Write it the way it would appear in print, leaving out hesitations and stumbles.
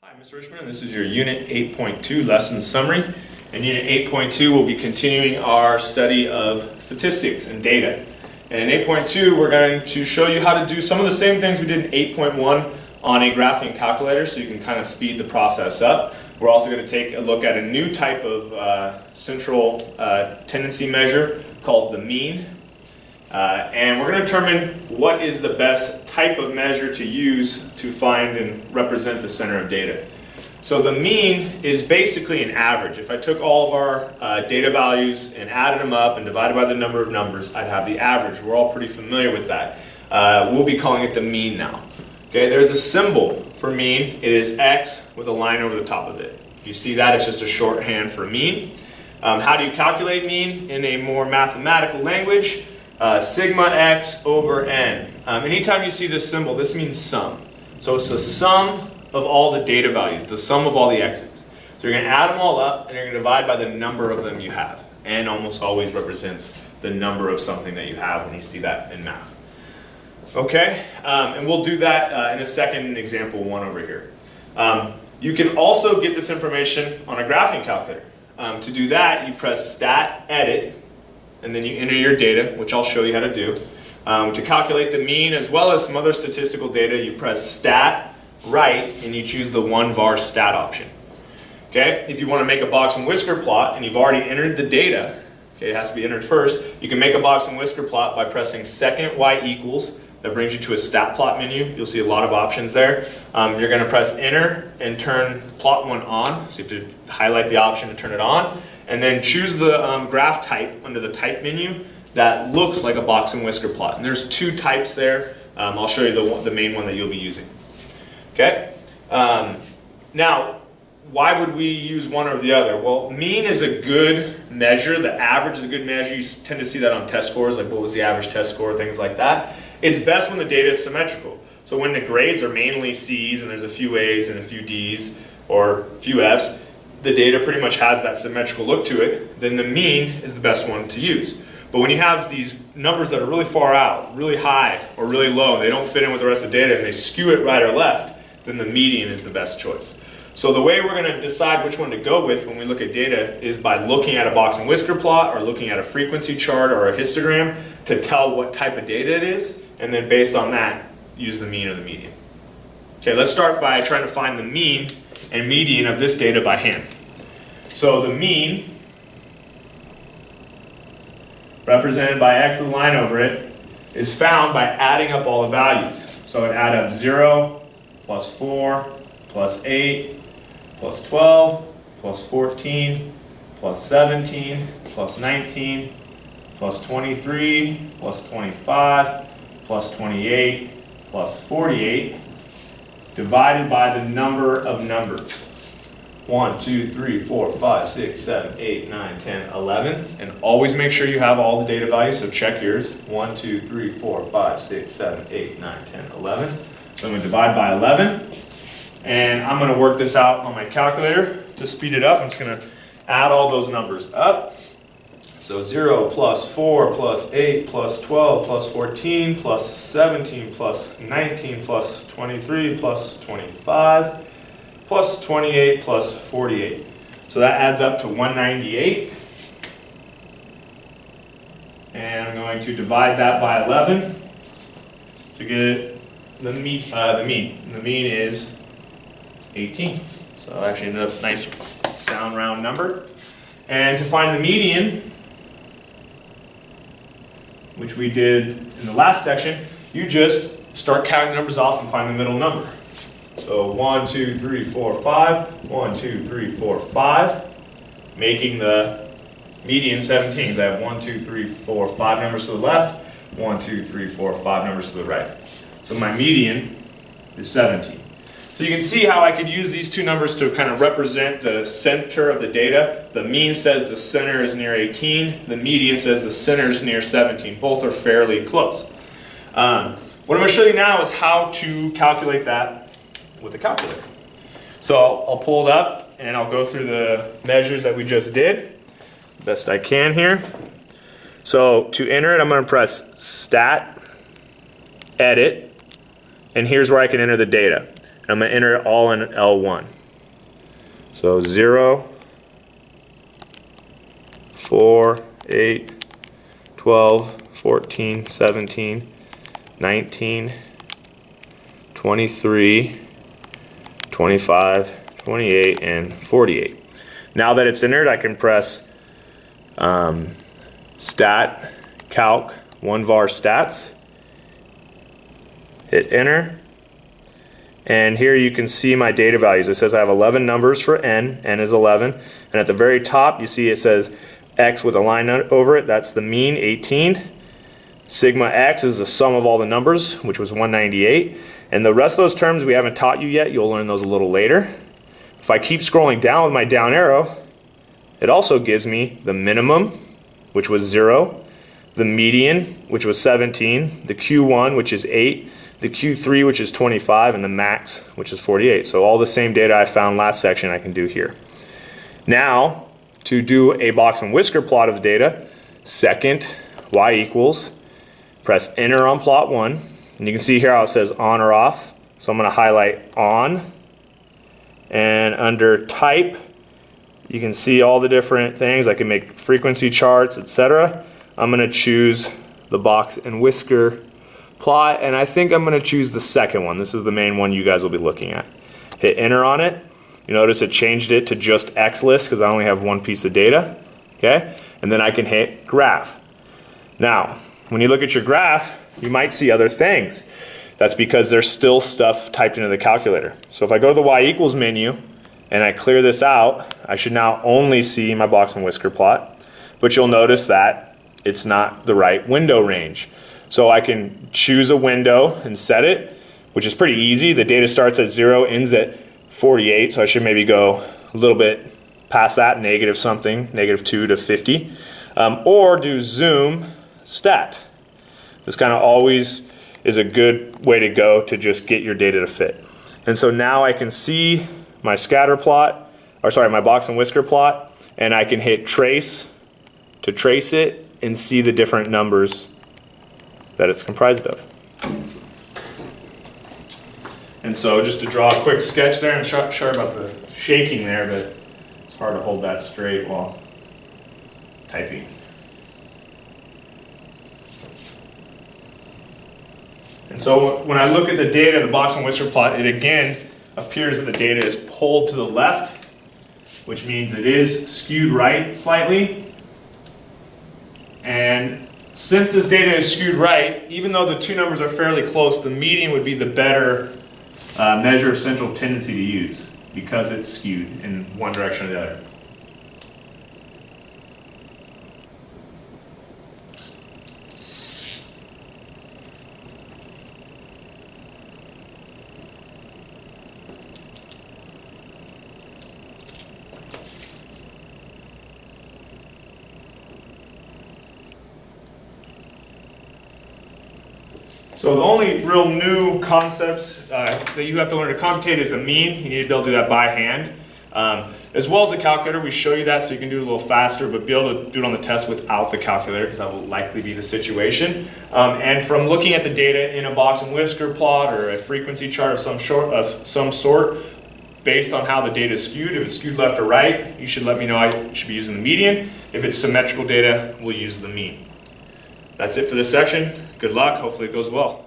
Hi, I'm Mr. Richmond. This is your Unit 8.2 lesson summary. In Unit 8.2, we'll be continuing our study of statistics and data. And in 8.2, we're going to show you how to do some of the same things we did in 8.1 on a graphing calculator, so you can kind of speed the process up. We're also going to take a look at a new type of central tendency measure called the mean. And we're going to determine what is the best type of measure to use to find and represent the center of data. So the mean is basically an average. If I took all of our data values and added them up and divided by the number of numbers, I'd have the average. We're all pretty familiar with that. We'll be calling it the mean now. Okay, there's a symbol for mean. It is X with a line over the top of it. If you see that, it's just a shorthand for mean. How do you calculate mean in a more mathematical language? Sigma x over n. Anytime you see this symbol, this means sum. So it's the sum of all the data values, the sum of all the x's. So you're going to add them all up, and you're going to divide by the number of them you have. N almost always represents the number of something that you have when you see that in math. Okay, and we'll do that in a second in example 1 over here. You can also get this information on a graphing calculator. To do that, you press Stat, Edit, and then you enter your data, which I'll show you how to do. To calculate the mean as well as some other statistical data, you press Stat, Right, and you choose the 1var stat option. Okay? If you want to make a box and whisker plot and you've already entered the data, okay, it has to be entered first, you can make a box and whisker plot by pressing second y equals. That brings you to a stat plot menu. You'll see a lot of options there. You're going to press enter and turn plot 1 on. So you have to highlight the option to turn it on. And then choose the graph type under the type menu that looks like a box and whisker plot. And there's 2 types there. I'll show you the main one that you'll be using. Okay? Now, why would we use one or the other? Well, mean is a good measure. The average is a good measure. You tend to see that on test scores, like what was the average test score, things like that. It's best when the data is symmetrical. So when the grades are mainly C's and there's a few A's and a few D's or a few F's, the data pretty much has that symmetrical look to it, then the mean is the best one to use. But when you have these numbers that are really far out, really high or really low, and they don't fit in with the rest of the data and they skew it right or left, then the median is the best choice. So the way we're going to decide which one to go with when we look at data is by looking at a box and whisker plot or looking at a frequency chart or a histogram to tell what type of data it is, and then based on that, use the mean or the median. Okay, let's start by trying to find the mean and median of this data by hand. So the mean, represented by X with a line over it, is found by adding up all the values. So it add up 0, plus 4, plus 8, plus 12, plus 14, plus 17, plus 19, plus 23, plus 25, plus 28, plus 48, divided by the number of numbers. 1, 2, 3, 4, 5, 6, 7, 8, 9, 10, 11. And always make sure you have all the data values, so check yours. 1, 2, 3, 4, 5, 6, 7, 8, 9, 10, 11. So I'm going to divide by 11. And I'm going to work this out on my calculator to speed it up. I'm just going to add all those numbers up. So 0 plus 4 plus 8 plus 12 plus 14 plus 17 plus 19 plus 23 plus 25 plus 28 plus 48. So that adds up to 198. And I'm going to divide that by 11 to get the mean. The mean is 18. So actually ended up a nice sound round number. And to find the median, which we did in the last section, you just start counting the numbers off and find the middle number. So 1, 2, 3, 4, 5, 1, 2, 3, 4, 5, making the median 17. Because I have 1, 2, 3, 4, 5 numbers to the left, 1, 2, 3, 4, 5 numbers to the right. So my median is 17. So you can see how I could use these 2 numbers to kind of represent the center of the data. The mean says the center is near 18. The median says the center is near 17. Both are fairly close. What I'm going to show you now is how to calculate that with a calculator. So I'll pull it up and I'll go through the measures that we just did, best I can here. So to enter it, I'm going to press Stat, Edit, and here's where I can enter the data. I'm going to enter it all in L1. So 0, 4, 8, 12, 14, 17, 19, 23, 25, 28, and 48. Now that it's entered, I can press Stat, Calc, 1var Stats, hit enter, and here you can see my data values. It says I have 11 numbers for n is 11, and at the very top you see it says x with a line over it, that's the mean, 18. Sigma x is the sum of all the numbers, which was 198, and the rest of those terms we haven't taught you yet, you'll learn those a little later. If I keep scrolling down with my down arrow, it also gives me the minimum, which was 0, the median, which was 17, the Q1, which is 8, the Q3, which is 25, and the max, which is 48. So all the same data I found last section I can do here. Now, to do a box and whisker plot of the data, second, y equals, press enter on plot 1, and you can see here how it says on or off. So I'm going to highlight on, and under type, you can see all the different things. I can make frequency charts, etc. I'm going to choose the box and whisker plot, and I think I'm going to choose the second one. This is the main one you guys will be looking at. Hit enter on it. You notice it changed it to just XList because I only have one piece of data. Okay, and then I can hit graph. Now, when you look at your graph, you might see other things. That's because there's still stuff typed into the calculator. So if I go to the y equals menu and I clear this out, I should now only see my box and whisker plot. But you'll notice that it's not the right window range. So I can choose a window and set it, which is pretty easy. The data starts at 0, ends at 48, so I should maybe go a little bit past that, negative something, -2 to 50. Or do zoom stat. This kind of always is a good way to go to just get your data to fit. And so now I can see my scatter plot, or sorry, my box and whisker plot, and I can hit trace to trace it and see the different numbers that it's comprised of. And so just to draw a quick sketch there, and sorry about the shaking there, but it's hard to hold that straight while typing. And so when I look at the data, the box and whisker plot, it again appears that the data is pulled to the left, which means it is skewed right slightly. And since this data is skewed right, even though the two numbers are fairly close, the median would be the better measure of central tendency to use because it's skewed in one direction or the other. So the only real new concepts that you have to learn to computate is a mean. You need to be able to do that by hand. As well as the calculator, we show you that so you can do it a little faster, but be able to do it on the test without the calculator because that will likely be the situation. And from looking at the data in a box and whisker plot or a frequency chart of some sort, based on how the data is skewed, if it's skewed left or right, you should let me know I should be using the median. If it's symmetrical data, we'll use the mean. That's it for this section. Good luck. Hopefully it goes well.